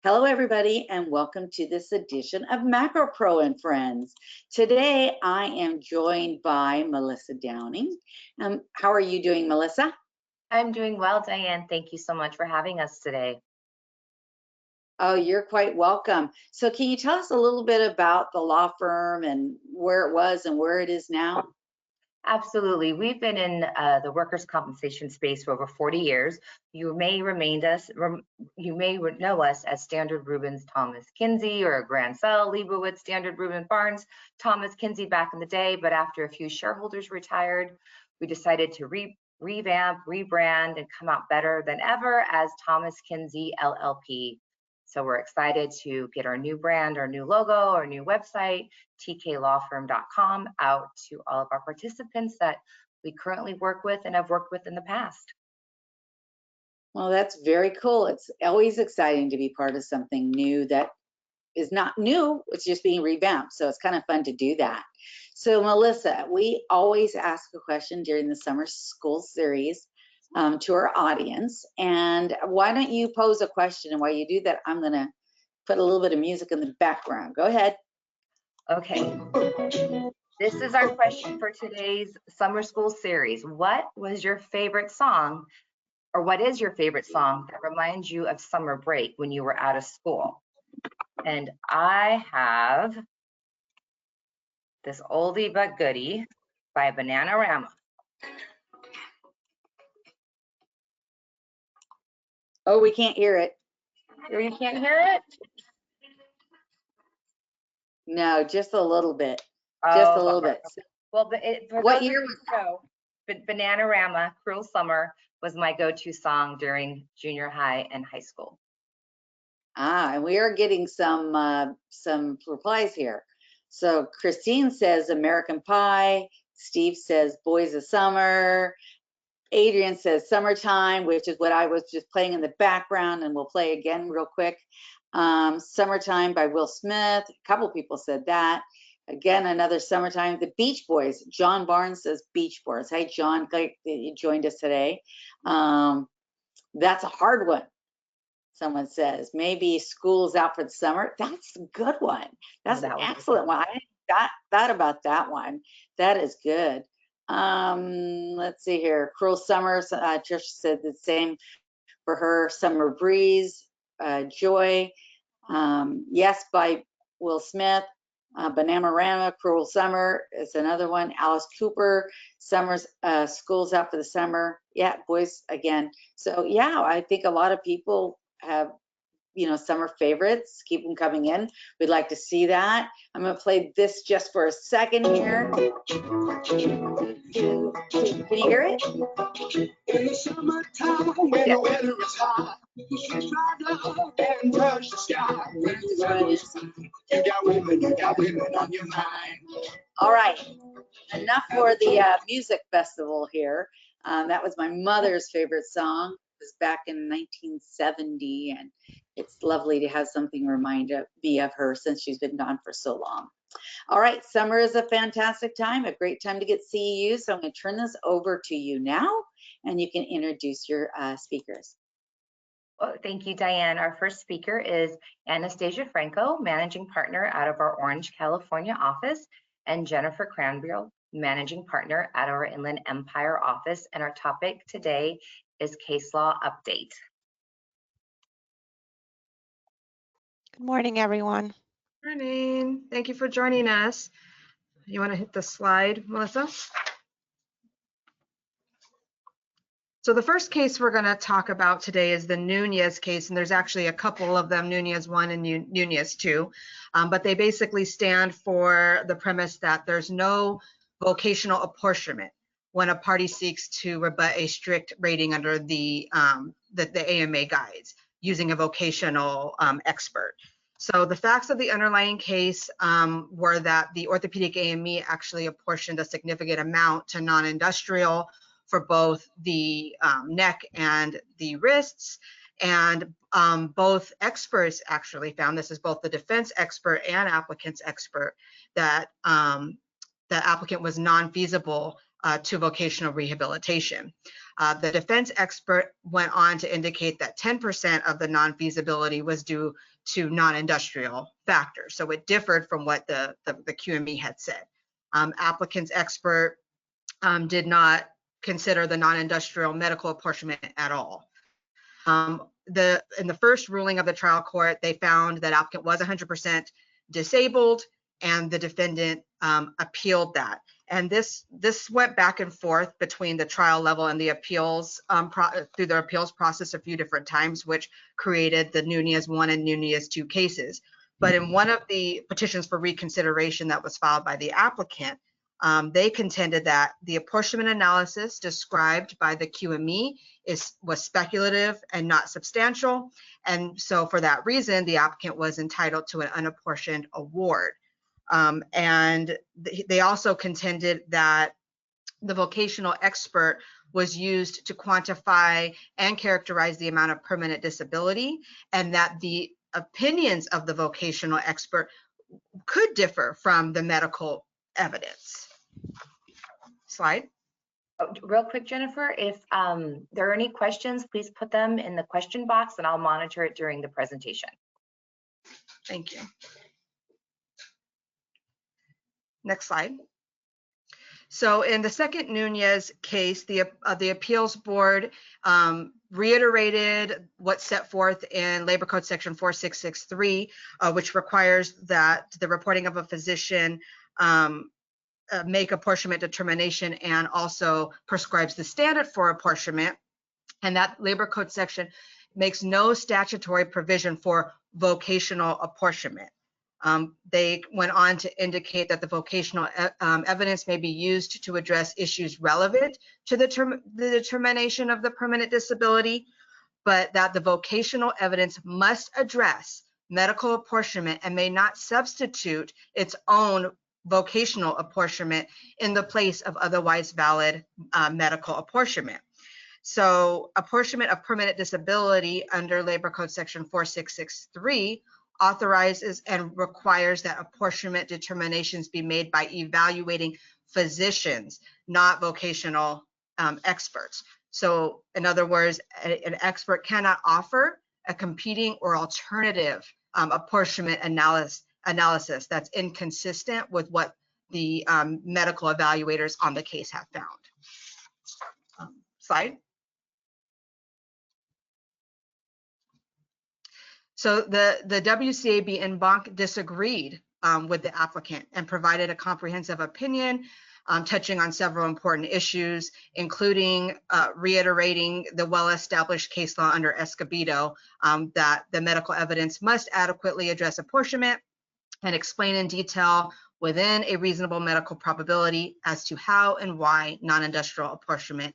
Hello, everybody, and welcome to this edition of Macro Pro and Friends. Today, I am joined by Melissa Downing. How are you doing, Melissa? I'm doing well, Diane. Thank you so much for having us today. Oh, you're quite welcome. So can you tell us a little bit about the law firm and where it was and where it is now? Absolutely. We've been in the workers' compensation space for over 40 years. You may know us as Standard Rubens Thomas Kinsey or Grancell, Leibowitz, Standard Rubens Barnes, Thomas Kinsey back in the day. But after a few shareholders retired, we decided to revamp, rebrand, and come out better than ever as Thomas Kinsey LLP. So we're excited to get our new brand, our new logo, our new website, tklawfirm.com, out to all of our participants that we currently work with and have worked with in the past. Well, that's very cool. It's always exciting to be part of something new that is not new, it's just being revamped. So it's kind of fun to do that. So Melissa, we always ask a question during the summer school series to our audience. And why don't you pose a question? And while you do that, I'm gonna put a little bit of music in the background. Go ahead. Okay. This is our question for today's summer school series. What was your favorite song, or what is your favorite song that reminds you of summer break when you were out of school? And I have this oldie but goodie by Bananarama. Oh, we can't hear it. You can't hear it? No, just a little bit. Just a little bit. Well, what year was that? Bananarama, Cruel Summer, was my go-to song during junior high and high school. And we are getting some replies here. So Christine says American Pie. Steve says Boys of Summer. Adrian says Summertime, which is what I was just playing in the background, and we'll play again real quick. Summertime by Will Smith. A couple people said that. Again, another Summertime. The Beach Boys. John Barnes says Beach Boys. Hey, John, glad that you joined us today. That's a hard one. Someone says maybe School's Out for the Summer. That's a good one. That's an excellent one. I thought about that one. That is good. Let's see here. Cruel Summer. Trish said the same for her. Summer Breeze. Joy. Yes by Will Smith. Bananarama. Cruel Summer is another one. Alice Cooper. School's Out for the Summer. Yeah, Boys again. So yeah, I think a lot of people have, summer favorites. Keep them coming in. We'd like to see that. I'm going to play this just for a second here. Can you hear it? In the summertime, when the weather is hot, you should try and touch the sky. You got women on your mind. All right, enough for the music festival here. That was my mother's favorite song. It was back in 1970, and it's lovely to have something remind me of her since she's been gone for so long. All right, summer is a fantastic time, a great time to get CEU. So I'm going to turn this over to you now, and you can introduce your speakers. Well, thank you, Diane. Our first speaker is Anastasiya Franco, Managing Partner out of our Orange, California office, and Jennifer Kranbuhl, Managing Partner at our Inland Empire office. And our topic today is Case Law Update. Good morning, everyone. Good morning. Thank you for joining us. You want to hit the slide, Melissa? So the first case we're going to talk about today is the Nunez case, and there's actually a couple of them, Nunez 1 and Nunez 2, but they basically stand for the premise that there's no vocational apportionment when a party seeks to rebut a strict rating under the AMA guides using a vocational expert. So the facts of the underlying case were that the orthopedic AME actually apportioned a significant amount to non-industrial for both the neck and the wrists, and both experts actually found, this is both the defense expert and applicant's expert, that the applicant was non-feasible to vocational rehabilitation. The defense expert went on to indicate that 10% of the non-feasibility was due to non-industrial factors. So it differed from what the QME had said. Applicant's expert did not consider the non-industrial medical apportionment at all. In the first ruling of the trial court, they found that applicant was 100% disabled, and the defendant appealed that. And this went back and forth between the trial level and the appeals through the appeals process a few different times, which created the Nunez 1 and Nunez 2 cases. But in one of the petitions for reconsideration that was filed by the applicant, they contended that the apportionment analysis described by the QME was speculative and not substantial. And so for that reason, the applicant was entitled to an unapportioned award. And they also contended that the vocational expert was used to quantify and characterize the amount of permanent disability, and that the opinions of the vocational expert could differ from the medical evidence. Slide. Oh, real quick, Jennifer, if there are any questions, please put them in the question box and I'll monitor it during the presentation. Thank you. Next slide. So in the second Nunez case, the appeals board reiterated what's set forth in Labor Code section 4663, which requires that the reporting of a physician make apportionment determination and also prescribes the standard for apportionment. And that Labor Code section makes no statutory provision for vocational apportionment. They went on to indicate that the vocational evidence may be used to address issues relevant to the determination of the permanent disability, but that the vocational evidence must address medical apportionment and may not substitute its own vocational apportionment in the place of otherwise valid medical apportionment. So apportionment of permanent disability under Labor Code section 4663 authorizes and requires that apportionment determinations be made by evaluating physicians, not vocational experts. So in other words, an expert cannot offer a competing or alternative apportionment analysis that's inconsistent with what the medical evaluators on the case have found. Slide. So the WCAB en banc disagreed with the applicant and provided a comprehensive opinion touching on several important issues, including reiterating the well-established case law under Escobedo that the medical evidence must adequately address apportionment and explain in detail within a reasonable medical probability as to how and why non-industrial apportionment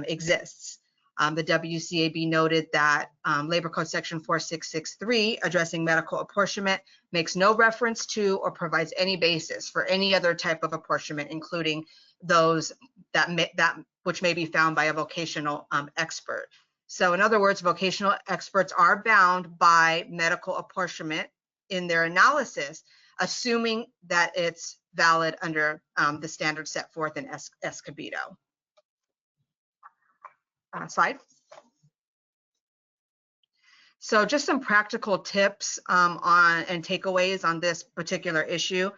exists. The WCAB noted that Labor Code section 4663 addressing medical apportionment makes no reference to or provides any basis for any other type of apportionment, including those which may be found by a vocational expert. So in other words, vocational experts are bound by medical apportionment in their analysis, assuming that it's valid under the standards set forth in Escobedo. Slide. So just some practical tips and takeaways on this particular issue.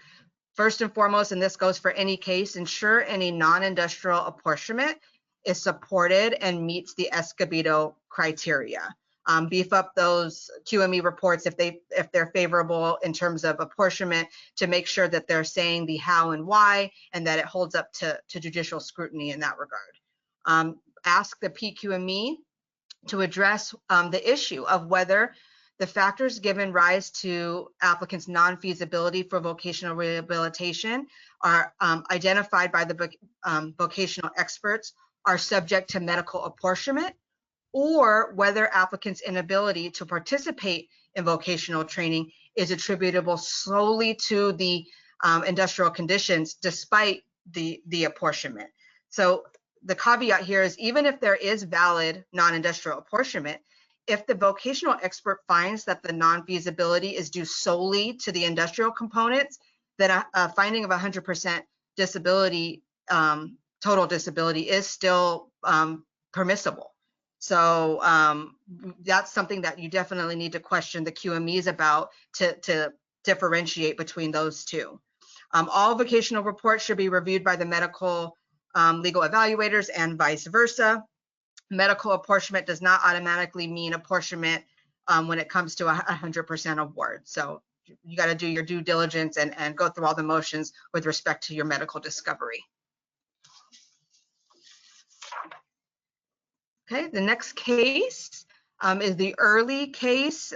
First and foremost, and this goes for any case, ensure any non-industrial apportionment is supported and meets the Escobedo criteria. Beef up those QME reports if they're favorable in terms of apportionment to make sure that they're saying the how and why and that it holds up to judicial scrutiny in that regard. Ask the PQME to address the issue of whether the factors given rise to applicants' non-feasibility for vocational rehabilitation are identified by the vocational experts are subject to medical apportionment, or whether applicants' inability to participate in vocational training is attributable solely to the industrial conditions despite the apportionment. So the caveat here is even if there is valid non-industrial apportionment, if the vocational expert finds that the non-feasibility is due solely to the industrial components, then a finding of 100% disability, total disability is still permissible. So that's something that you definitely need to question the QMEs about to differentiate between those two. All vocational reports should be reviewed by the medical legal evaluators and vice versa. Medical apportionment does not automatically mean apportionment when it comes to 100% award. So you got to do your due diligence and go through all the motions with respect to your medical discovery. Okay, the next case is the early case.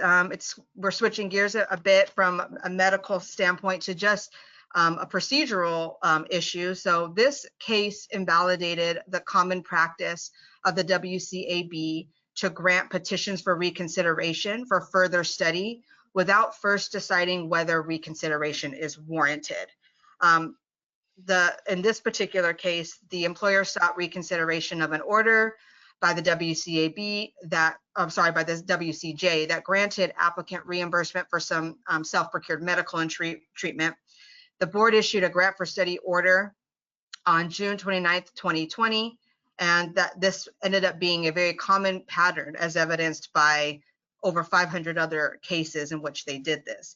We're switching gears a bit from a medical standpoint to just a procedural issue. So this case invalidated the common practice of the WCAB to grant petitions for reconsideration for further study without first deciding whether reconsideration is warranted. In this particular case, the employer sought reconsideration of an order by the WCAB by the WCJ that granted applicant reimbursement for some self-procured medical and treatment. The board issued a grant for study order on June 29th, 2020, and that this ended up being a very common pattern as evidenced by over 500 other cases in which they did this.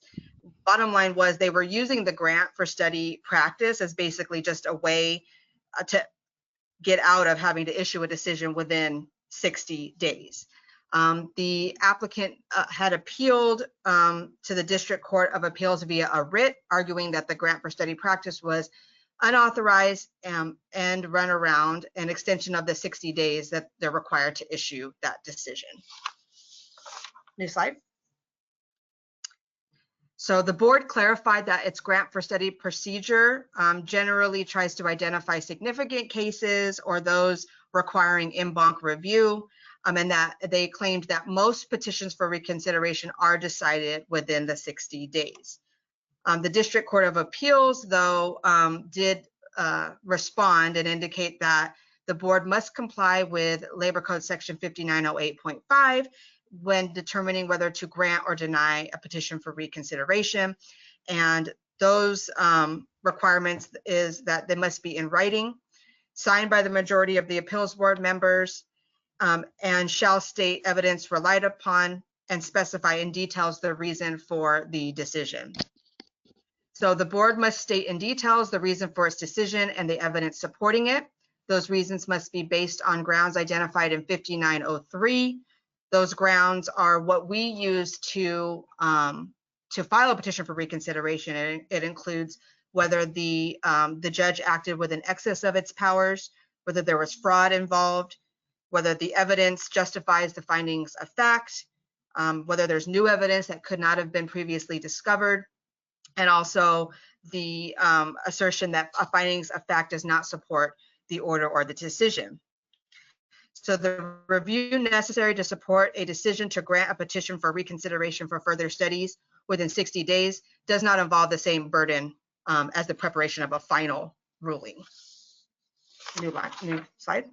Bottom line was they were using the grant for study practice as basically just a way to get out of having to issue a decision within 60 days. The applicant had appealed to the District Court of Appeals via a writ, arguing that the grant for study practice was unauthorized and run around an extension of the 60 days that they're required to issue that decision. Next slide. So the board clarified that its grant for study procedure generally tries to identify significant cases or those requiring en banc review, and that they claimed that most petitions for reconsideration are decided within the 60 days. The District Court of Appeals, though, did respond and indicate that the board must comply with Labor Code Section 5908.5 when determining whether to grant or deny a petition for reconsideration. And those requirements is that they must be in writing, signed by the majority of the appeals board members, and shall state evidence relied upon and specify in details the reason for the decision. So the board must state in details the reason for its decision and the evidence supporting it. Those reasons must be based on grounds identified in 5903. Those grounds are what we use to file a petition for reconsideration. And it includes whether the judge acted within excess of its powers, whether there was fraud involved, whether the evidence justifies the findings of fact, whether there's new evidence that could not have been previously discovered, and also the assertion that a findings of fact does not support the order or the decision. So the review necessary to support a decision to grant a petition for reconsideration for further studies within 60 days does not involve the same burden as the preparation of a final ruling. New slide.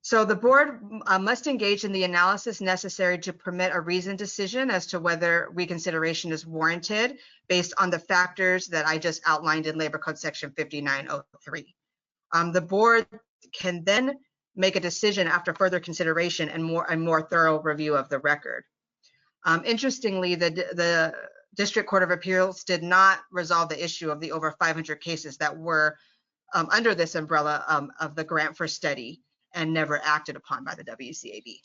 So the board must engage in the analysis necessary to permit a reasoned decision as to whether reconsideration is warranted based on the factors that I just outlined in Labor Code Section 5903. The board can then make a decision after further consideration and a more thorough review of the record. Interestingly, the District Court of Appeals did not resolve the issue of the over 500 cases that were under this umbrella of the grant for study and never acted upon by the WCAB.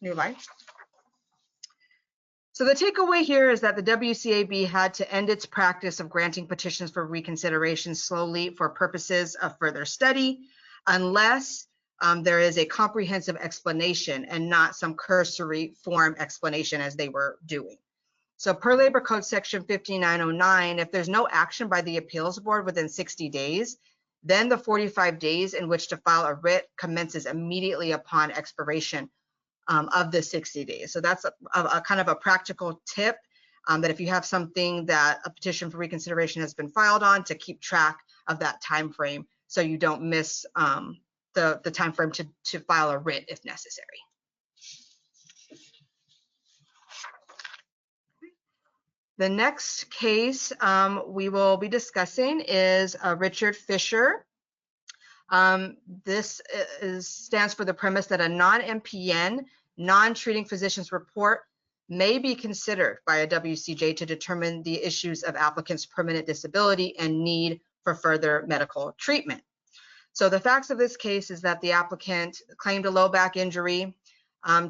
New line. So the takeaway here is that the WCAB had to end its practice of granting petitions for reconsideration slowly for purposes of further study, unless there is a comprehensive explanation and not some cursory form explanation as they were doing. So per Labor Code Section 5909, if there's no action by the appeals board within 60 days, then the 45 days in which to file a writ commences immediately upon expiration of the 60 days. So that's a kind of a practical tip that if you have something that a petition for reconsideration has been filed on, to keep track of that time frame so you don't miss the time frame to file a writ if necessary. The next case we will be discussing is Richard Fisher This stands for the premise that a non-MPN, non-treating physician's report may be considered by a WCJ to determine the issues of applicant's permanent disability and need for further medical treatment. So the facts of this case is that the applicant claimed a low back injury,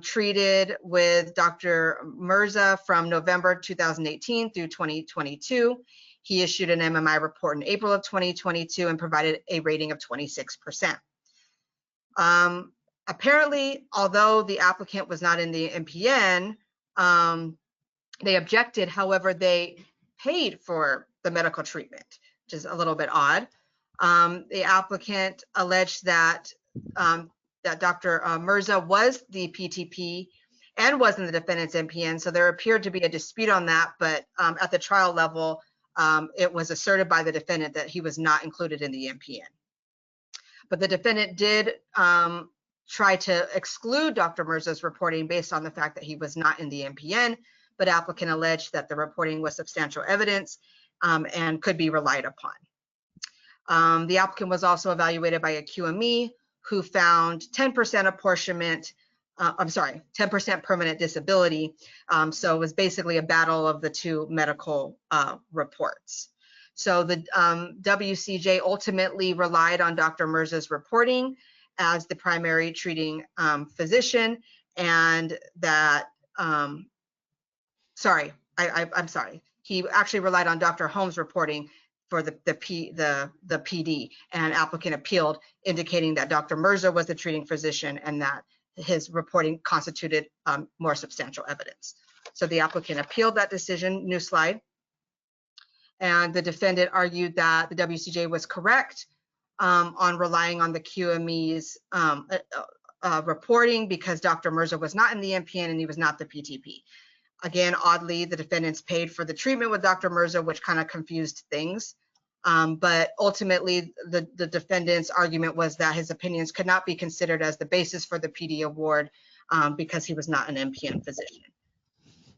treated with Dr. Mirza from November 2018 through 2022. He issued an MMI report in April of 2022 and provided a rating of 26%. Apparently, although the applicant was not in the MPN, they objected. However, they paid for the medical treatment, which is a little bit odd. The applicant alleged that that Dr. Mirza was the PTP and was in the defendant's MPN, so there appeared to be a dispute on that, but at the trial level, it was asserted by the defendant that he was not included in the MPN. But the defendant did try to exclude Dr. Mirza's reporting based on the fact that he was not in the MPN, but applicant alleged that the reporting was substantial evidence and could be relied upon. The applicant was also evaluated by a QME who found 10% apportionment, 10% permanent disability. So it was basically a battle of the two medical reports. So the WCJ ultimately relied on Dr. Mirza's reporting as the primary treating physician, and that, I'm sorry. He actually relied on Dr. Holmes' reporting for the PD, and applicant appealed, indicating that Dr. Mirza was the treating physician and that his reporting constituted more substantial evidence. So the applicant appealed that decision. New slide. And the defendant argued that the WCJ was correct on relying on the QME's reporting because Dr. Mirza was not in the MPN and he was not the PTP. Again, oddly, the defendants paid for the treatment with Dr. Mirza, which kind of confused things. But ultimately, the defendant's argument was that his opinions could not be considered as the basis for the PD award because he was not an MPN physician.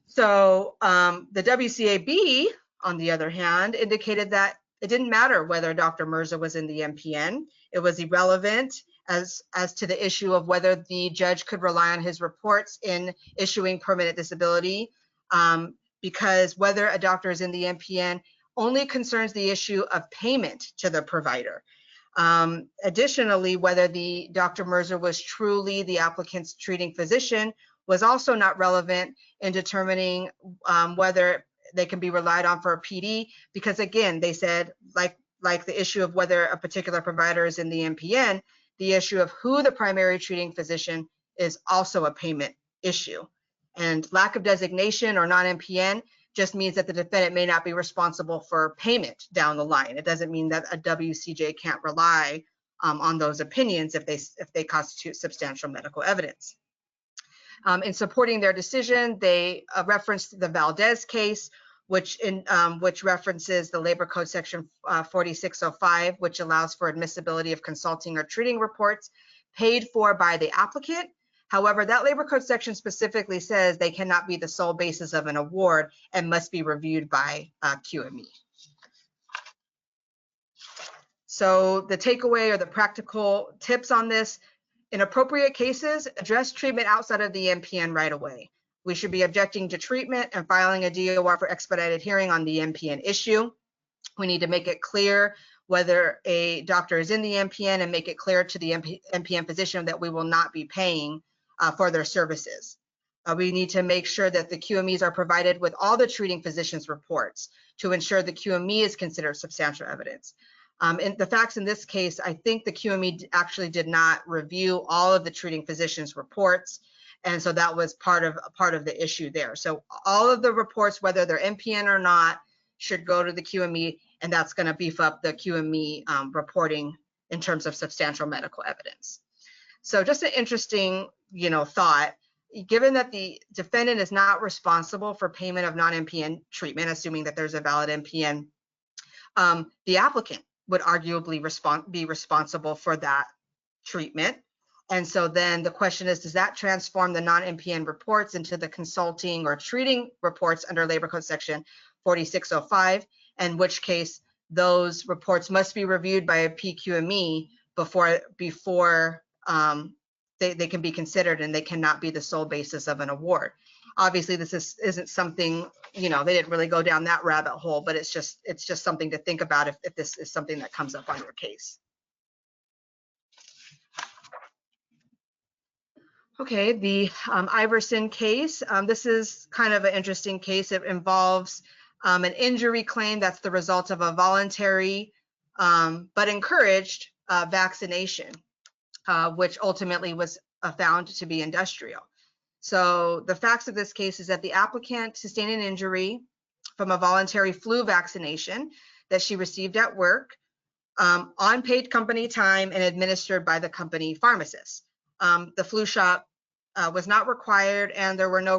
So the WCAB, on the other hand, indicated that it didn't matter whether Dr. Mirza was in the MPN. It was irrelevant as to the issue of whether the judge could rely on his reports in issuing permanent disability, because whether a doctor is in the MPN only concerns the issue of payment to the provider. Additionally, whether the Dr. Mirza was truly the applicant's treating physician was also not relevant in determining whether they can be relied on for a PD, because again, they said, like the issue of whether a particular provider is in the MPN, the issue of who the primary treating physician is also a payment issue. And lack of designation or non-MPN just means that the defendant may not be responsible for payment down the line. It doesn't mean that a WCJ can't rely on those opinions if they constitute substantial medical evidence. In supporting their decision, they referenced the Valdez case, which references the Labor Code section 4605, which allows for admissibility of consulting or treating reports paid for by the applicant. However, that Labor Code section specifically says they cannot be the sole basis of an award and must be reviewed by QME. So the takeaway or the practical tips on this: in appropriate cases, address treatment outside of the MPN right away. We should be objecting to treatment and filing a DOR for expedited hearing on the MPN issue. We need to make it clear whether a doctor is in the MPN and make it clear to the MPN physician that we will not be paying for their services. We need to make sure that the QMEs are provided with all the treating physicians' reports to ensure the QME is considered substantial evidence. In the facts in this case, I think the QME actually did not review all of the treating physicians' reports, and so that was part of the issue there. So all of the reports, whether they're MPN or not, should go to the QME, and that's going to beef up the QME reporting in terms of substantial medical evidence. So just an interesting, thought. Given that the defendant is not responsible for payment of non-MPN treatment, assuming that there's a valid MPN, the applicant would arguably be responsible for that treatment. And so then the question is, does that transform the non-MPN reports into the consulting or treating reports under Labor Code section 4605, in which case those reports must be reviewed by a PQME before they can be considered, and they cannot be the sole basis of an award. Obviously, this isn't something, they didn't really go down that rabbit hole, but it's just something to think about if this is something that comes up on your case. Okay, the Iverson case. This is kind of an interesting case. It involves an injury claim that's the result of a voluntary but encouraged vaccination, which ultimately was found to be industrial. So the facts of this case is that the applicant sustained an injury from a voluntary flu vaccination that she received at work on paid company time and administered by the company pharmacist. The flu shot was not required, and there were no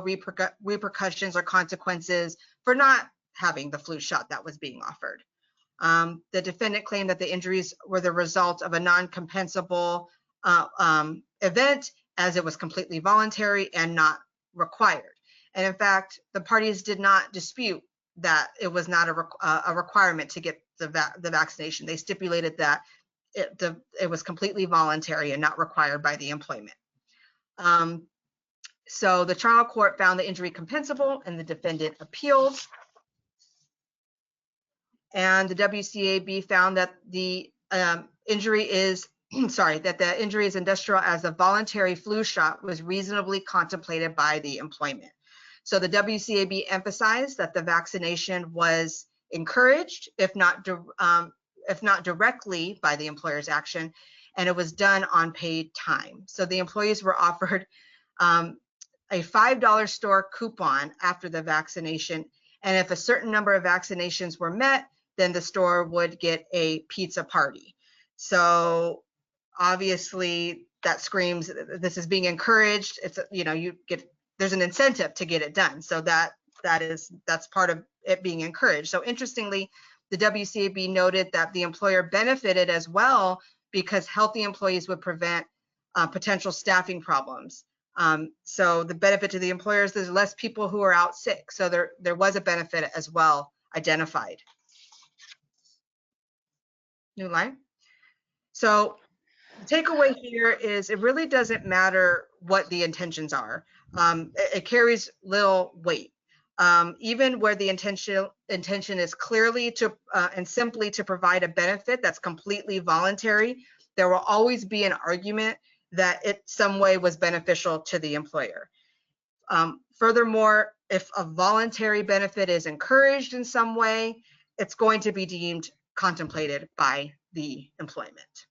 repercussions or consequences for not having the flu shot that was being offered. The defendant claimed that the injuries were the result of a non-compensable event, as it was completely voluntary and not required. And in fact, the parties did not dispute that it was not a requirement to get the vaccination. They stipulated that it was completely voluntary and not required by the employment. So the trial court found the injury compensable, and the defendant appealed. And the WCAB found that the injury is industrial, as a voluntary flu shot was reasonably contemplated by the employment. So the WCAB emphasized that the vaccination was encouraged, if not directly by the employer's action, and it was done on paid time. So the employees were offered a $5 store coupon after the vaccination, and if a certain number of vaccinations were met, then the store would get a pizza party. So obviously that screams this is being encouraged. It's, there's an incentive to get it done. So that's part of it being encouraged. So interestingly, the WCAB noted that the employer benefited as well, because healthy employees would prevent potential staffing problems. So the benefit to the employers, there's less people who are out sick. So there was a benefit as well identified. New line. So the takeaway here is it really doesn't matter what the intentions are. It carries little weight. Even where the intention is clearly to and simply to provide a benefit that's completely voluntary, there will always be an argument that it some way was beneficial to the employer. Furthermore, if a voluntary benefit is encouraged in some way, it's going to be deemed contemplated by the employment.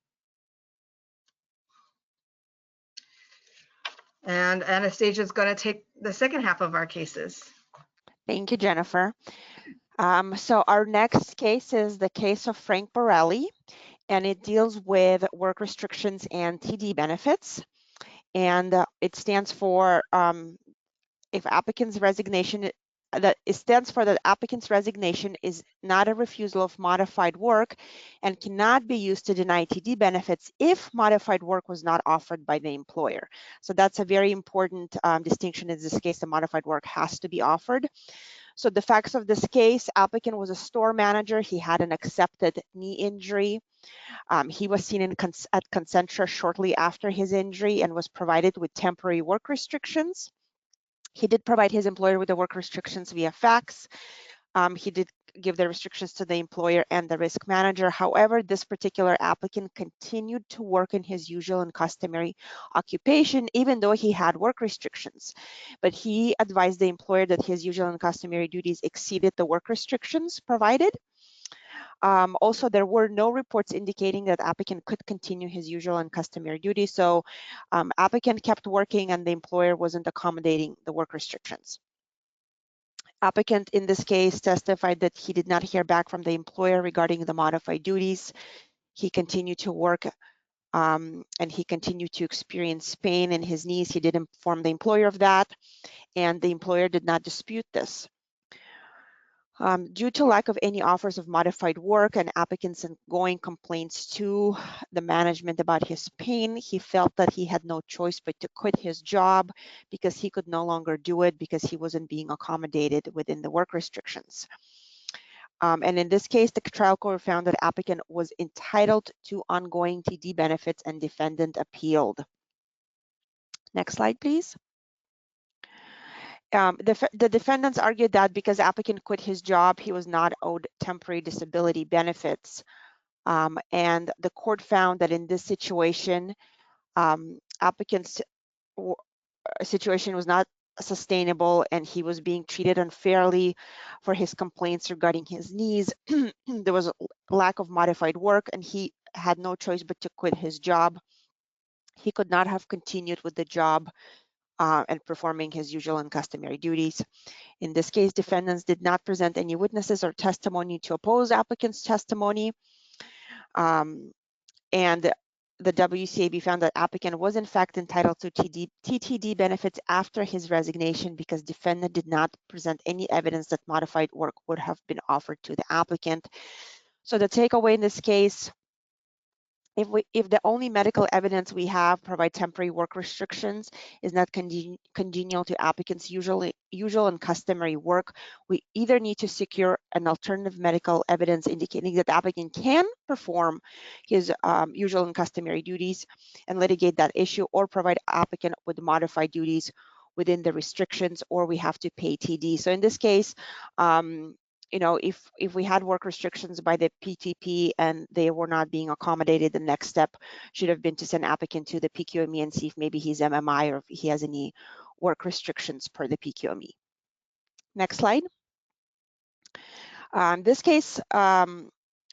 And Anastasia is going to take the second half of our cases. Thank you, Jennifer. So our next case is the case of Frank Borelli, and it deals with work restrictions and TD benefits. And it stands for if applicant's resignation, it stands for that applicant's resignation is not a refusal of modified work and cannot be used to deny TD benefits if modified work was not offered by the employer. So that's a very important distinction. In this case, the modified work has to be offered. So the facts of this case: applicant was a store manager. He had an accepted knee injury. He was seen at Concentra shortly after his injury and was provided with temporary work restrictions. He did provide his employer with the work restrictions via fax. He did give the restrictions to the employer and the risk manager. However, this particular applicant continued to work in his usual and customary occupation, even though he had work restrictions. But he advised the employer that his usual and customary duties exceeded the work restrictions provided. Also, there were no reports indicating that applicant could continue his usual and customary duties. So applicant kept working and the employer wasn't accommodating the work restrictions. Applicant in this case testified that he did not hear back from the employer regarding the modified duties. He continued to work and he continued to experience pain in his knees. He did inform the employer of that, and the employer did not dispute this. Due to lack of any offers of modified work and applicant's ongoing complaints to the management about his pain, he felt that he had no choice but to quit his job because he could no longer do it because he wasn't being accommodated within the work restrictions. And in this case, the trial court found that applicant was entitled to ongoing TD benefits and defendant appealed. Next slide, please. The defendants argued that because applicant quit his job, he was not owed temporary disability benefits. And the court found that in this situation, applicant's situation was not sustainable and he was being treated unfairly for his complaints regarding his knees. There was a lack of modified work and he had no choice but to quit his job. He could not have continued with the job and performing his usual and customary duties. In this case, defendants did not present any witnesses or testimony to oppose applicant's testimony. And the WCAB found that applicant was in fact entitled to TTD benefits after his resignation because defendant did not present any evidence that modified work would have been offered to the applicant. So the takeaway in this case, if the only medical evidence we have provide temporary work restrictions is not congenial to applicants' usual and customary work, we either need to secure an alternative medical evidence indicating that the applicant can perform his usual and customary duties and litigate that issue, or provide applicant with modified duties within the restrictions, or we have to pay TD. So in this case, if we had work restrictions by the PTP and they were not being accommodated, the next step should have been to send applicant to the PQME and see if maybe he's MMI or if he has any work restrictions per the PQME. Next slide. This case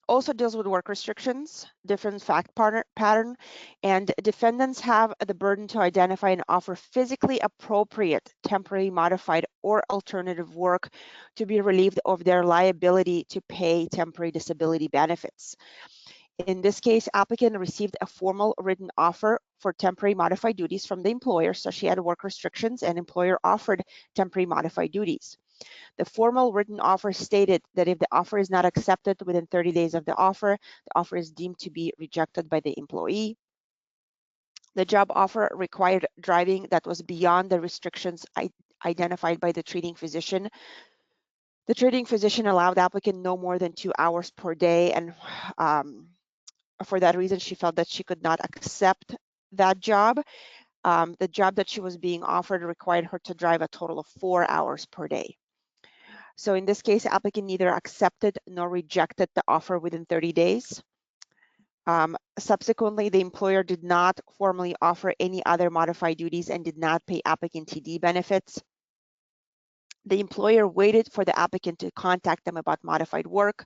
also deals with work restrictions, different fact pattern, and defendants have the burden to identify and offer physically appropriate, temporary, modified, or alternative work to be relieved of their liability to pay temporary disability benefits. In this case, applicant received a formal written offer for temporary modified duties from the employer, so she had work restrictions and employer offered temporary modified duties. The formal written offer stated that if the offer is not accepted within 30 days of the offer is deemed to be rejected by the employee. The job offer required driving that was beyond the restrictions identified by the treating physician. The treating physician allowed the applicant no more than 2 hours per day, and for that reason, she felt that she could not accept that job. The job that she was being offered required her to drive a total of 4 hours per day. So in this case, applicant neither accepted nor rejected the offer within 30 days. Subsequently, the employer did not formally offer any other modified duties and did not pay applicant TD benefits. The employer waited for the applicant to contact them about modified work,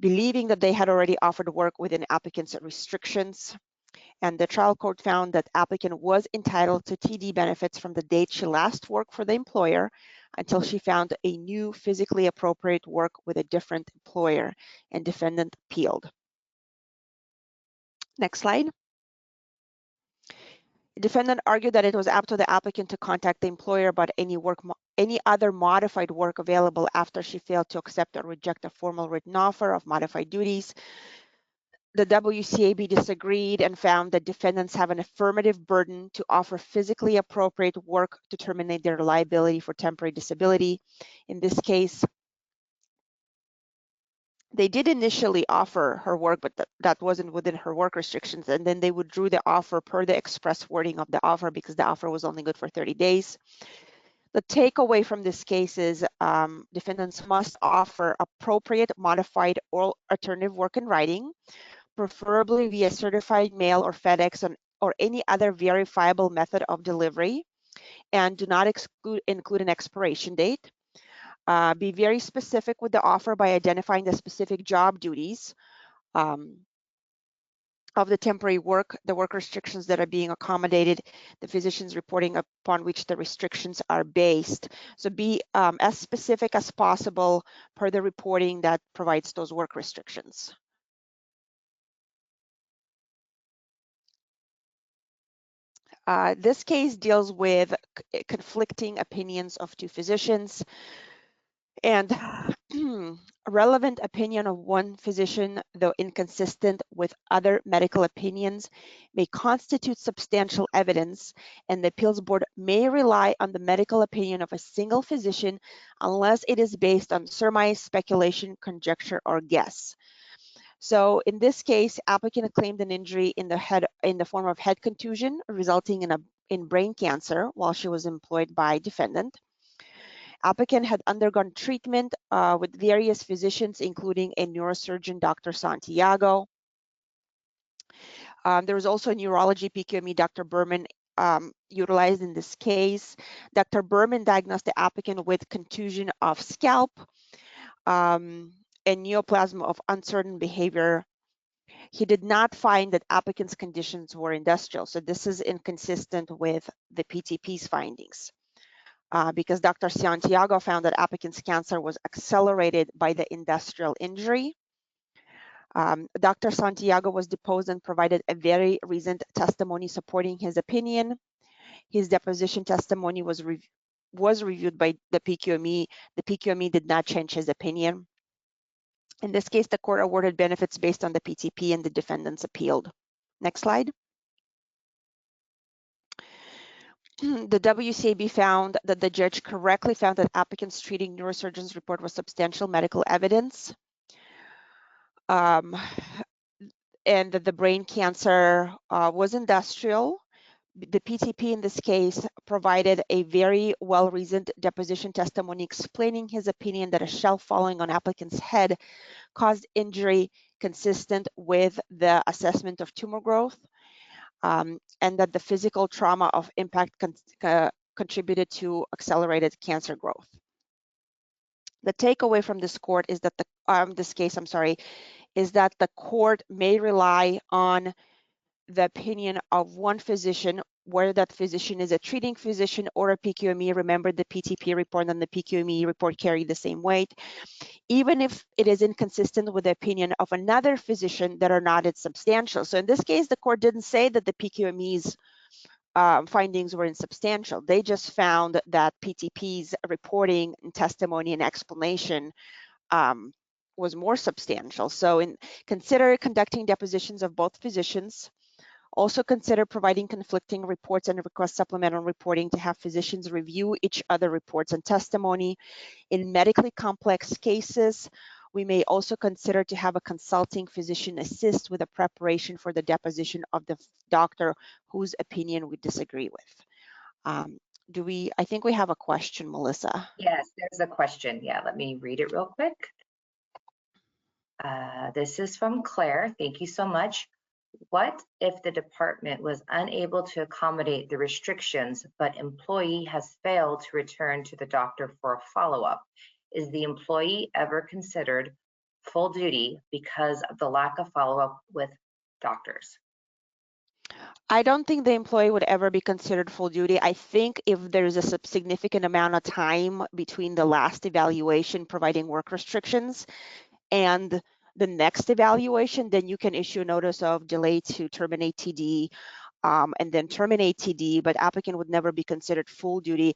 believing that they had already offered work within applicant's restrictions. And the trial court found that applicant was entitled to TD benefits from the date she last worked for the employer until she found a new physically appropriate work with a different employer, and defendant appealed. Next slide. The defendant argued that it was up to the applicant to contact the employer about any other modified work available after she failed to accept or reject a formal written offer of modified duties. The WCAB disagreed and found that defendants have an affirmative burden to offer physically appropriate work to terminate their liability for temporary disability. In this case, they did initially offer her work, but that wasn't within her work restrictions, and then they withdrew the offer per the express wording of the offer because the offer was only good for 30 days. The takeaway from this case is defendants must offer appropriate, modified, or alternative work in writing, preferably via certified mail or FedEx or any other verifiable method of delivery, and do not include an expiration date. Be very specific with the offer by identifying the specific job duties of the temporary work, the work restrictions that are being accommodated, the physician's reporting upon which the restrictions are based. So be as specific as possible per the reporting that provides those work restrictions. This case deals with conflicting opinions of two physicians. And relevant opinion of one physician, though inconsistent with other medical opinions, may constitute substantial evidence, and the appeals board may rely on the medical opinion of a single physician unless it is based on surmise, speculation, conjecture, or guess. So in this case, applicant claimed an injury in the head in the form of head contusion resulting in brain cancer while she was employed by defendant. Applicant had undergone treatment with various physicians, including a neurosurgeon, Dr. Santiago. There was also a neurology PQME, Dr. Berman, utilized in this case. Dr. Berman diagnosed the applicant with contusion of scalp and neoplasm of uncertain behavior. He did not find that applicant's conditions were industrial, so this is inconsistent with the PTP's findings. Because Dr. Santiago found that applicant's cancer was accelerated by the industrial injury. Dr. Santiago was deposed and provided a very recent testimony supporting his opinion. His deposition testimony was reviewed by the PQME. The PQME did not change his opinion. In this case, the court awarded benefits based on the PTP and the defendants appealed. Next slide. The WCAB found that the judge correctly found that applicant's treating neurosurgeon's report was substantial medical evidence, and that the brain cancer was industrial. The PTP in this case provided a very well-reasoned deposition testimony explaining his opinion that a shell falling on applicant's head caused injury consistent with the assessment of tumor growth. And that the physical trauma of impact contributed to accelerated cancer growth. The takeaway from this court is that this case, is that the court may rely on the opinion of one physician, whether that physician is a treating physician or a PQME. Remember, the PTP report and the PQME report carry the same weight, even if it is inconsistent with the opinion of another physician that are not as substantial. So in this case, the court didn't say that the PQME's findings were insubstantial. They just found that PTP's reporting and testimony and explanation was more substantial. So consider conducting depositions of both physicians. Also consider providing conflicting reports and request supplemental reporting to have physicians review each other reports and testimony. In medically complex cases, we may also consider to have a consulting physician assist with the preparation for the deposition of the doctor whose opinion we disagree with. I think we have a question, Melissa. Yes, there's a question. Yeah, let me read it real quick. This is from Claire. Thank you so much. What if the department was unable to accommodate the restrictions, but employee has failed to return to the doctor for a follow-up? Is the employee ever considered full duty because of the lack of follow-up with doctors? I don't think the employee would ever be considered full duty. I think if there's a significant amount of time between the last evaluation providing work restrictions and the next evaluation, then you can issue a notice of delay to terminate TD and then terminate TD, but applicant would never be considered full duty.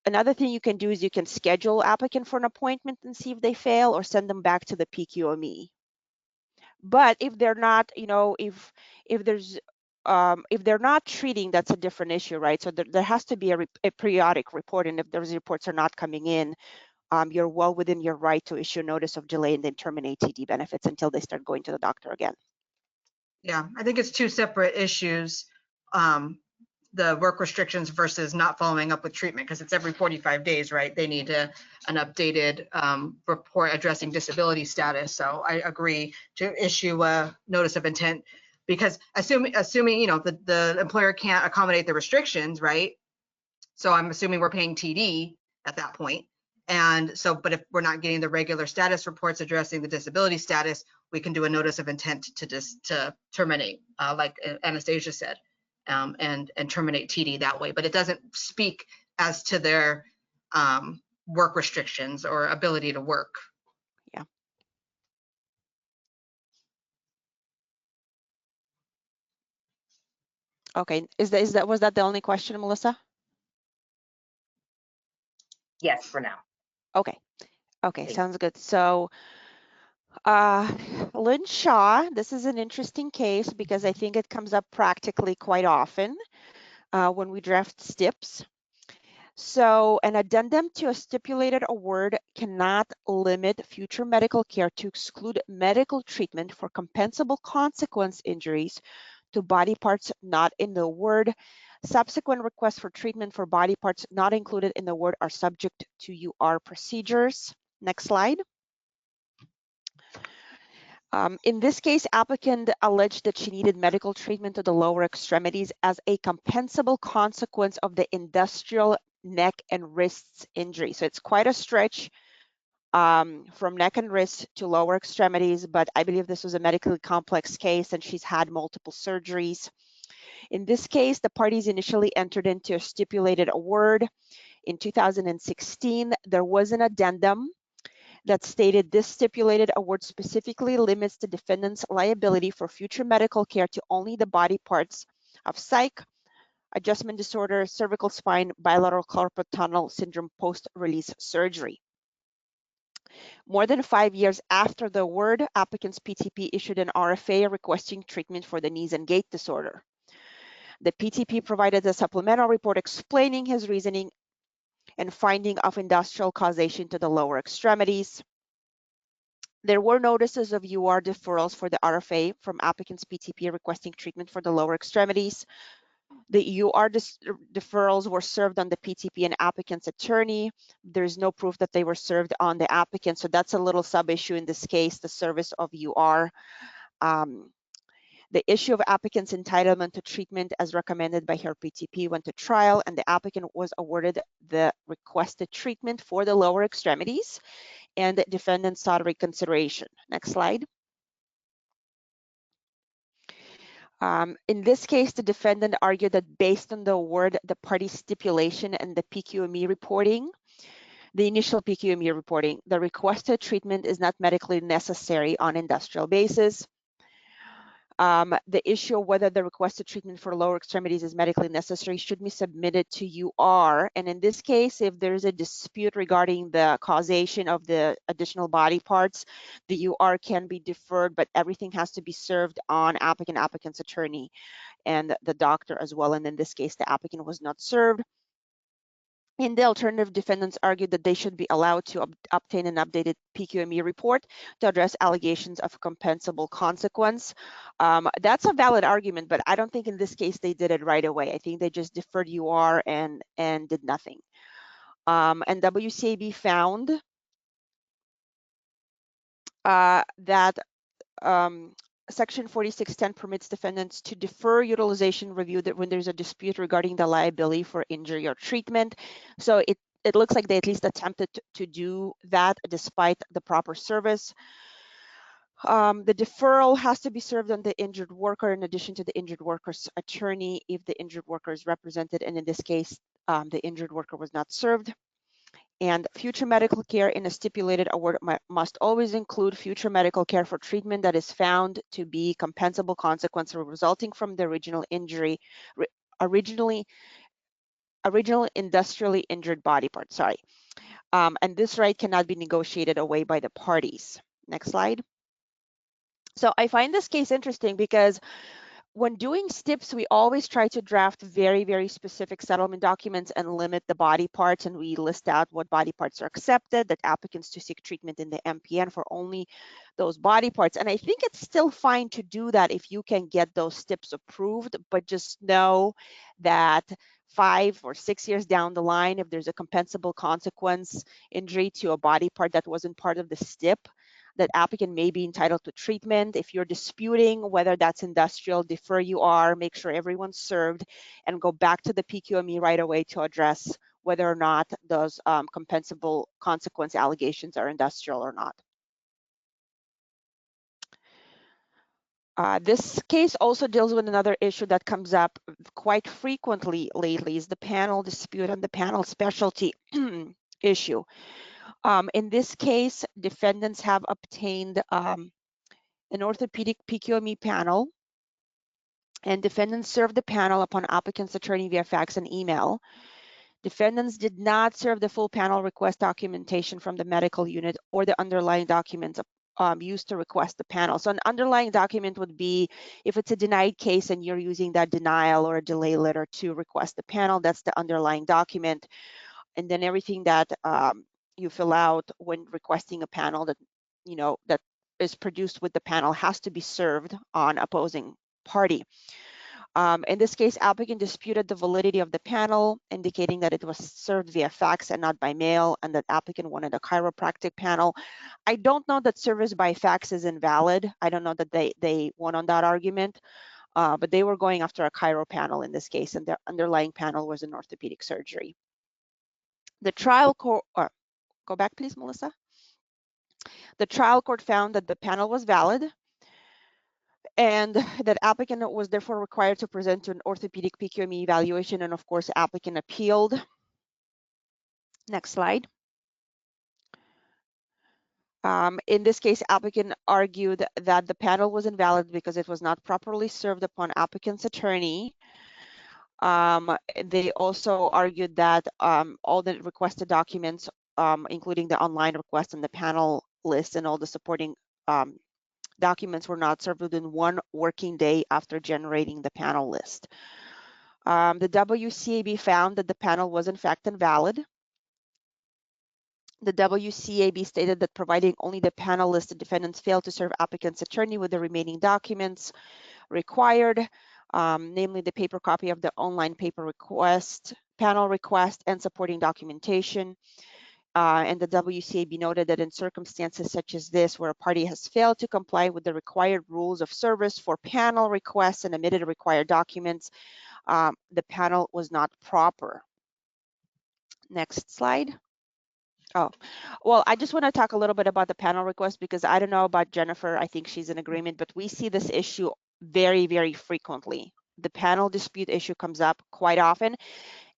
Another thing you can do is you can schedule applicant for an appointment and see if they fail, or send them back to the PQME. But if they're not, if they're not treating, that's a different issue, right? So there has to be a periodic report, and if those reports are not coming in, you're well within your right to issue a notice of delay and then terminate TD benefits until they start going to the doctor again. Yeah, I think it's two separate issues, the work restrictions versus not following up with treatment, because it's every 45 days, right? They need an updated report addressing disability status. So I agree to issue a notice of intent, because assuming the employer can't accommodate the restrictions, right? So I'm assuming we're paying TD at that point. And so, but if we're not getting the regular status reports addressing the disability status, we can do a notice of intent to terminate, like Anastasia said, and terminate TD that way. But it doesn't speak as to their work restrictions or ability to work. Yeah. Okay. Was that the only question, Melissa? Yes, for now. Okay. Okay, sounds good. So Lynn Shaw, this is an interesting case because I think it comes up practically quite often when we draft STIPs. So an addendum to a stipulated award cannot limit future medical care to exclude medical treatment for compensable consequence injuries to body parts not in the award. Subsequent requests for treatment for body parts not included in the award are subject to UR procedures. Next slide. In this case, applicant alleged that she needed medical treatment to the lower extremities as a compensable consequence of the industrial neck and wrists injury. So it's quite a stretch from neck and wrist to lower extremities, but I believe this was a medically complex case and she's had multiple surgeries. In this case, the parties initially entered into a stipulated award. In 2016, there was an addendum that stated this stipulated award specifically limits the defendant's liability for future medical care to only the body parts of psych, adjustment disorder, cervical spine, bilateral carpal tunnel syndrome post-release surgery. More than 5 years after the award, applicant's PTP issued an RFA requesting treatment for the knees and gait disorder. The PTP provided a supplemental report explaining his reasoning and finding of industrial causation to the lower extremities. There were notices of UR deferrals for the RFA from applicant's PTP requesting treatment for the lower extremities. The UR deferrals were served on the PTP and applicant's attorney. There's no proof that they were served on the applicant, so that's a little sub-issue in this case, the service of UR. The issue of applicant's entitlement to treatment as recommended by her PTP went to trial, and the applicant was awarded the requested treatment for the lower extremities, and the defendant sought reconsideration. Next slide. In this case, the defendant argued that based on the award, the party stipulation, and the PQME reporting, the initial PQME reporting, the requested treatment is not medically necessary on industrial basis. The issue of whether the requested treatment for lower extremities is medically necessary should be submitted to UR. And in this case, if there is a dispute regarding the causation of the additional body parts, the UR can be deferred, but everything has to be served on applicant's attorney and the doctor as well. And in this case, the applicant was not served. In the alternative, defendants argued that they should be allowed to obtain an updated PQME report to address allegations of compensable consequence. That's a valid argument, but I don't think in this case they did it right away. I think they just deferred UR and did nothing. And WCAB found that Section 4610 permits defendants to defer utilization review that when there's a dispute regarding the liability for injury or treatment. So it looks like they at least attempted to do that despite the proper service. The deferral has to be served on the injured worker in addition to the injured worker's attorney if the injured worker is represented, and in this case, the injured worker was not served. And future medical care in a stipulated award must always include future medical care for treatment that is found to be compensable consequence resulting from the original injury, original industrially injured body part, sorry. And this right cannot be negotiated away by the parties. Next slide. So I find this case interesting because when doing STIPs, we always try to draft very, very specific settlement documents and limit the body parts, and we list out what body parts are accepted, that applicants to seek treatment in the MPN for only those body parts. And I think it's still fine to do that if you can get those STIPs approved, but just know that 5 or 6 years down the line, if there's a compensable consequence injury to a body part that wasn't part of the STIP, that applicant may be entitled to treatment. If you're disputing whether that's industrial, defer UR, make sure everyone's served, and go back to the PQME right away to address whether or not those compensable consequence allegations are industrial or not. This case also deals with another issue that comes up quite frequently lately, is the panel dispute and the panel specialty issue. In this case, defendants have obtained an orthopedic PQME panel, and defendants served the panel upon applicant's attorney via fax and email. Defendants did not serve the full panel request documentation from the medical unit or the underlying documents used to request the panel. So an underlying document would be if it's a denied case and you're using that denial or a delay letter to request the panel, that's the underlying document. And then everything that you fill out when requesting a panel that, you know, that is produced with the panel has to be served on opposing party. In this case, applicant disputed the validity of the panel, indicating that it was served via fax and not by mail, and that applicant wanted a chiropractic panel. I don't know that service by fax is invalid. I don't know that they won on that argument, but they were going after a chiro panel in this case, and their underlying panel was an orthopedic surgery. The trial court, go back please, Melissa. The trial court found that the panel was valid, and that applicant was therefore required to present to an orthopedic PQME evaluation, and of course, applicant appealed. Next slide. In this case, applicant argued that the panel was invalid because it was not properly served upon applicant's attorney. They also argued that all the requested documents, including the online request and the panel list and all the supporting documents, were not served within 1 working day after generating the panel list. The WCAB found that the panel was in fact invalid. The WCAB stated that providing only the panel list, the defendants failed to serve applicant's attorney with the remaining documents required, namely the paper copy of the online paper request, panel request, and supporting documentation. And the WCAB noted that in circumstances such as this, where a party has failed to comply with the required rules of service for panel requests and omitted required documents, the panel was not proper. Next slide. Oh, well, I just want to talk a little bit about the panel request because I don't know about Jennifer. I think she's in agreement, but we see this issue very, very frequently. The panel dispute issue comes up quite often.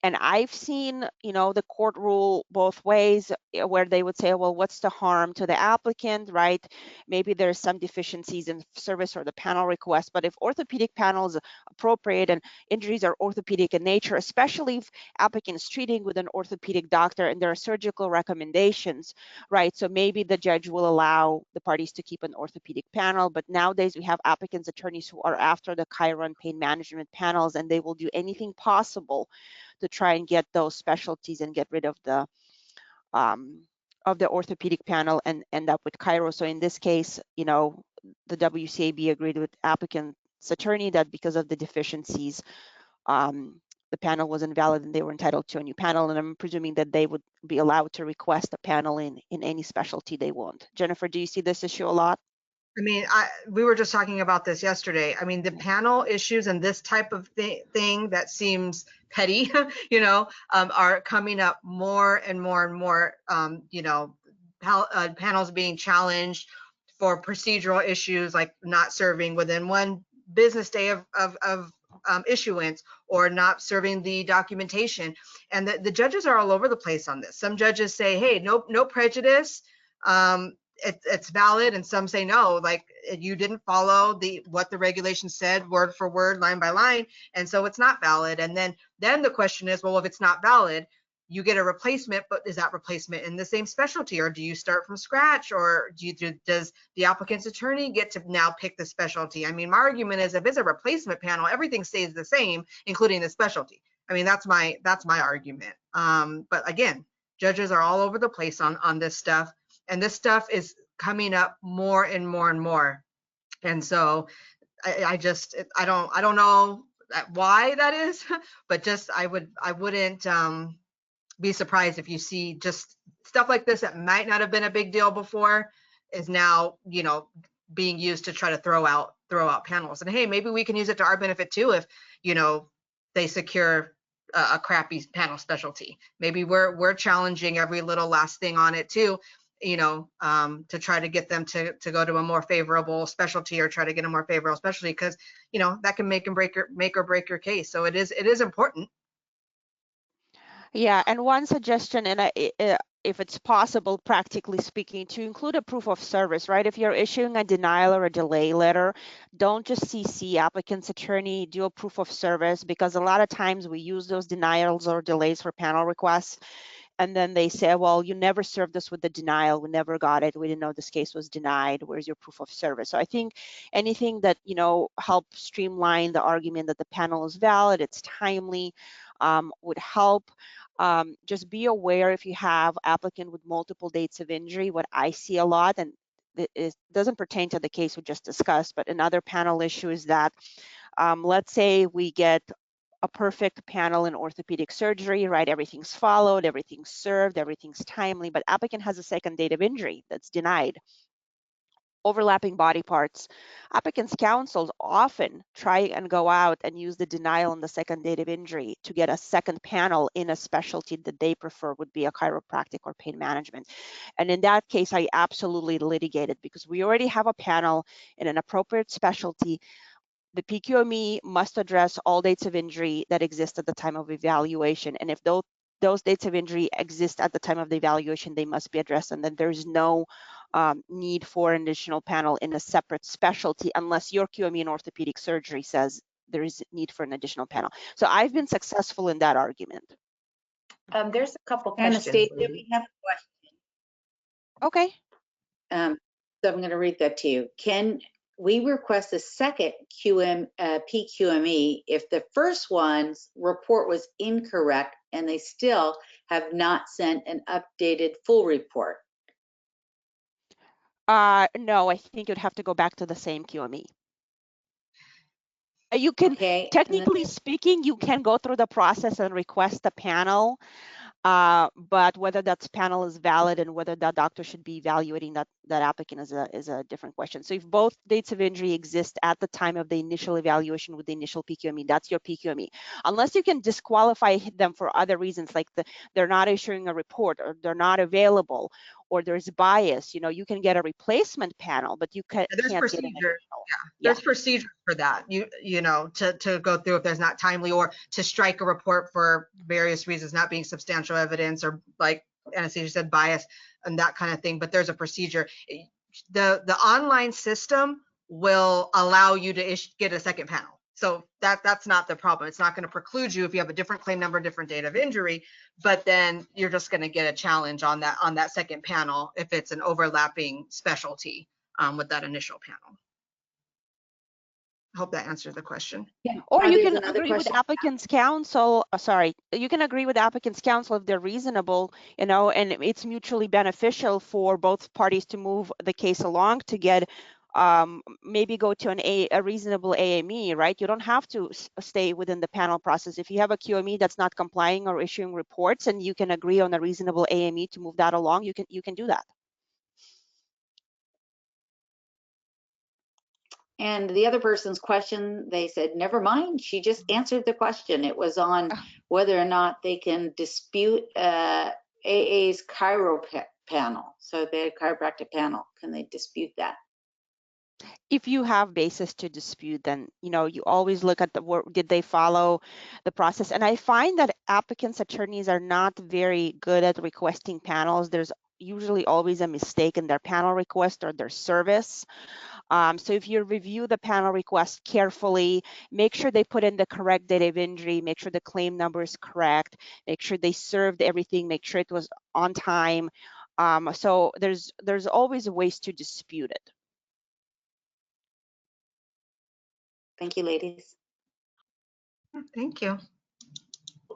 And I've seen, you know, the court rule both ways, where they would say, well, what's the harm to the applicant, right? Maybe there's some deficiencies in service or the panel request, but if orthopedic panel is appropriate and injuries are orthopedic in nature, especially if applicants treating with an orthopedic doctor and there are surgical recommendations, right? So maybe the judge will allow the parties to keep an orthopedic panel, but nowadays we have applicants' attorneys who are after the chiro and pain management panels, and they will do anything possible to try and get those specialties and get rid of the orthopedic panel and end up with chiro. So in this case, you know, the WCAB agreed with applicant's attorney that because of the deficiencies, the panel was invalid and they were entitled to a new panel. And I'm presuming that they would be allowed to request a panel in any specialty they want. Jennifer, do you see this issue a lot? I mean, we were just talking about this yesterday. I mean, the panel issues and this type of thing that seems petty, you know, are coming up more and more and more. You know, panels being challenged for procedural issues like not serving within 1 business day of issuance or not serving the documentation. And the judges are all over the place on this. Some judges say, hey, no prejudice. It's valid, and some say no, like you didn't follow what the regulation said word for word, line by line, and so it's not valid. And then the question is, well, if it's not valid, you get a replacement, but is that replacement in the same specialty, or do you start from scratch, or does the applicant's attorney get to now pick the specialty? I mean, my argument is if it's a replacement panel, everything stays the same, including the specialty. I mean, that's my argument. But again, judges are all over the place on this stuff. And this stuff is coming up more and more and more. And so I don't know why that is, but just I wouldn't be surprised if you see just stuff like this that might not have been a big deal before is now, you know, being used to try to throw out panels. And hey, maybe we can use it to our benefit too if, you know, they secure a crappy panel specialty. Maybe we're challenging every little last thing on it too, you know, to try to get them to go to a more favorable specialty or try to get a more favorable specialty, because, you know, that can make or break your case. So it is important. Yeah, and one suggestion, and if it's possible, practically speaking, to include a proof of service, right? If you're issuing a denial or a delay letter, don't just CC applicant's attorney, do a proof of service, because a lot of times we use those denials or delays for panel requests. And then they say, well, you never served us with the denial. We never got it. We didn't know this case was denied. Where's your proof of service? So I think anything that, help streamline the argument that the panel is valid, it's timely, would help. Just be aware if you have applicant with multiple dates of injury, what I see a lot, and it doesn't pertain to the case we just discussed, but another panel issue is that, let's say we get a perfect panel in orthopedic surgery, right? Everything's followed, everything's served, everything's timely, but applicant has a second date of injury that's denied. Overlapping body parts. Applicants' counsels often try and go out and use the denial on the second date of injury to get a second panel in a specialty that they prefer, would be a chiropractic or pain management. And in that case, I absolutely litigate it because we already have a panel in an appropriate specialty. The PQME must address all dates of injury that exist at the time of evaluation. And if those dates of injury exist at the time of the evaluation, they must be addressed. And then there's no need for an additional panel in a separate specialty unless your QME in orthopedic surgery says there is need for an additional panel. So I've been successful in that argument. There's a couple questions. Anastasia, we have a question. Okay. So I'm going to read that to you. Can we request a second PQME if the first one's report was incorrect and they still have not sent an updated full report? No, I think you'd have to go back to the same QME. You can, okay, technically speaking, you can go through the process and request a panel, but whether that panel is valid and whether that doctor should be evaluating that applicant is a different question. So if both dates of injury exist at the time of the initial evaluation with the initial PQME, that's your PQME. Unless you can disqualify them for other reasons, like they're not issuing a report or they're not available or there's bias, you can get a replacement panel, but you can't get an additional. There's procedures for that, to go through if there's not timely, or to strike a report for various reasons, not being substantial evidence, or like Anastasia said, bias and that kind of thing. But there's a procedure. The online system will allow you to get a second panel. So that's not the problem. It's not going to preclude you if you have a different claim number, different date of injury, but then you're just going to get a challenge on that second panel if it's an overlapping specialty with that initial panel. I hope that answers the question. Yeah. Or you can agree with applicant's counsel. You can agree with applicant's counsel if they're reasonable, and it's mutually beneficial for both parties to move the case along to get maybe go to a reasonable AME, right? You don't have to stay within the panel process. If you have a QME that's not complying or issuing reports, and you can agree on a reasonable AME to move that along, you can do that. And the other person's question, they said, never mind, she just answered the question. It was on whether or not they can dispute AA's chiro panel. So the chiropractic panel, can they dispute that? If you have basis to dispute, then you always look at did they follow the process. And I find that applicants' attorneys are not very good at requesting panels. There's usually always a mistake in their panel request or their service. So if you review the panel request carefully, make sure they put in the correct date of injury, make sure the claim number is correct, make sure they served everything, make sure it was on time. So there's always ways to dispute it. Thank you, ladies. Thank you.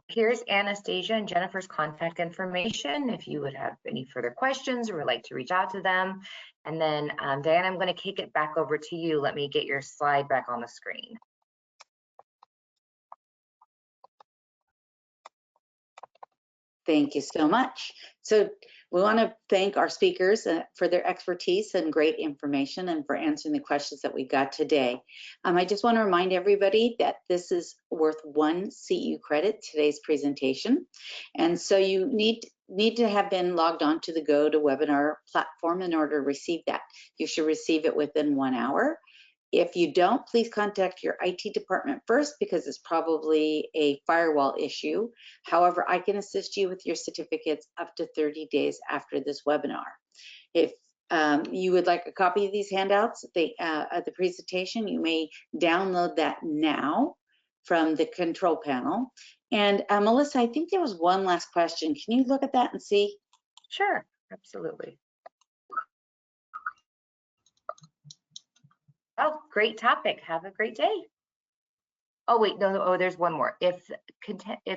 Here's Anastasia and Jennifer's contact information if you would have any further questions or would like to reach out to them. And then Diana, I'm going to kick it back over to you. Let me get your slide back on the screen. Thank you so much. So we want to thank our speakers for their expertise and great information and for answering the questions that we got today. I just want to remind everybody that this is worth 1 CEU credit, today's presentation. And so you need to have been logged on to the GoToWebinar platform in order to receive that. You should receive it within 1 hour. If you don't, please contact your IT department first because it's probably a firewall issue. However, I can assist you with your certificates up to 30 days after this webinar. If you would like a copy of these handouts at the presentation, you may download that now from the control panel. And Melissa, I think there was one last question. Can you look at that and see? Sure, absolutely. Oh, great topic. Have a great day. Oh, wait, no, oh, there's one more. If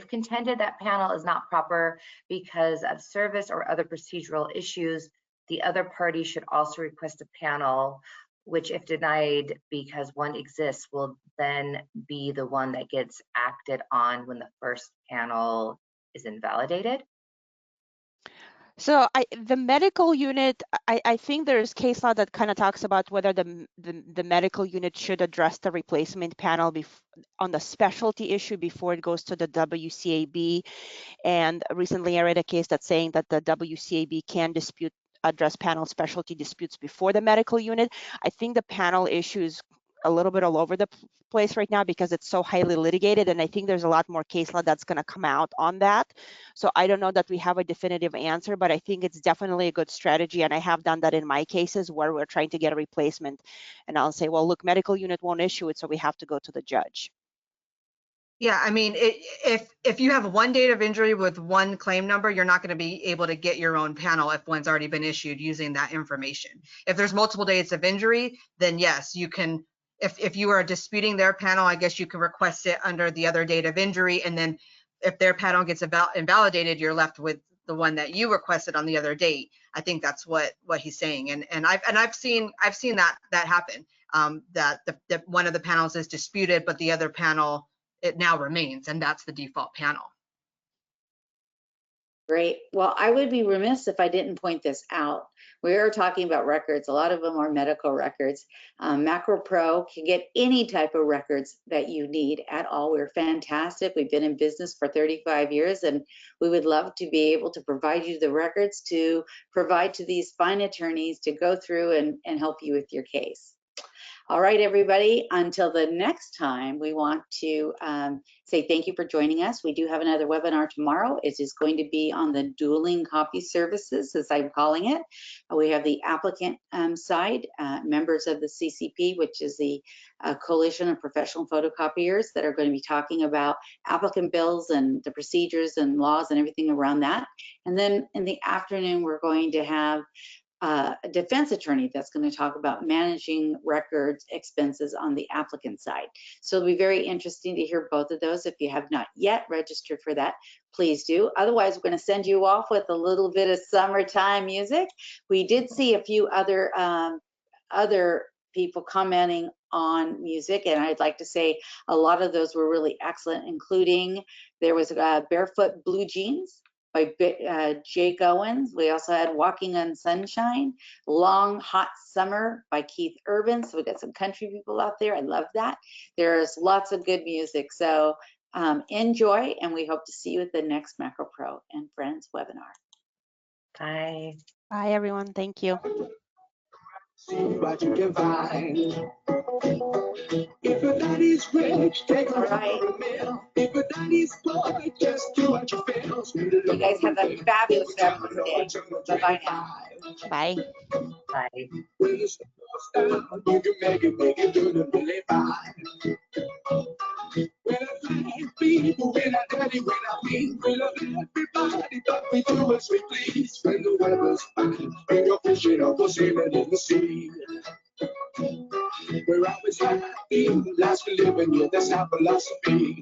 contended that panel is not proper because of service or other procedural issues, the other party should also request a panel, which if denied because one exists, will then be the one that gets acted on when the first panel is invalidated. So the medical unit, I think there's case law that kind of talks about whether the medical unit should address the replacement panel on the specialty issue before it goes to the WCAB. And recently I read a case that's saying that the WCAB can address panel specialty disputes before the medical unit. I think the panel issue is a little bit all over the place right now because it's so highly litigated, and I think there's a lot more case law that's going to come out on that. So I don't know that we have a definitive answer, but I think it's definitely a good strategy, and I have done that in my cases where we're trying to get a replacement, and I'll say, well, look, medical unit won't issue it, so we have to go to the judge. Yeah, I mean, if you have one date of injury with one claim number, you're not going to be able to get your own panel if one's already been issued using that information. If there's multiple dates of injury, then yes, you can. If you are disputing their panel, I guess you can request it under the other date of injury, and then if their panel gets invalidated, you're left with the one that you requested on the other date. I think that's what he's saying, and I've seen that happen. That one of the panels is disputed, but the other panel, it now remains, and that's the default panel. Great. Well, I would be remiss if I didn't point this out. We are talking about records. A lot of them are medical records. Macro Pro can get any type of records that you need at all. We're fantastic. We've been in business for 35 years, and we would love to be able to provide you the records to provide to these fine attorneys to go through and help you with your case. All right, everybody, until the next time, we want to say thank you for joining us. We do have another webinar tomorrow. It is going to be on the dueling copy services, as I'm calling it. We have the applicant side, members of the CCP, which is the Coalition of Professional Photocopiers, that are going to be talking about applicant bills and the procedures and laws and everything around that. And then in the afternoon, we're going to have a defense attorney that's going to talk about managing records expenses on the applicant side. So it'll be very interesting to hear both of those. If you have not yet registered for that, please do. Otherwise, we're going to send you off with a little bit of summertime music. We did see a few other people commenting on music, and I'd like to say a lot of those were really excellent, including there was Barefoot Blue Jeans by Jake Owens. We also had Walking on Sunshine, Long Hot Summer by Keith Urban. So we got some country people out there. I love that. There's lots of good music. So enjoy, and we hope to see you at the next Macro Pro and Friends webinar. Bye. Bye, everyone. Thank you. See what you can find. If your daddy's rich, take a ride. If your daddy's poor, just do what you feel. You guys have a fabulous day. Bye-bye now. Bye. Bye. When the sun goes down, you can make it through the really fine. When I thank people, when I daddy, when I mean, when I everybody, but we do as we please. When the weather's fine, when you're fishing or go sailing in the sea. We're always happy, last we live in here, that's our philosophy.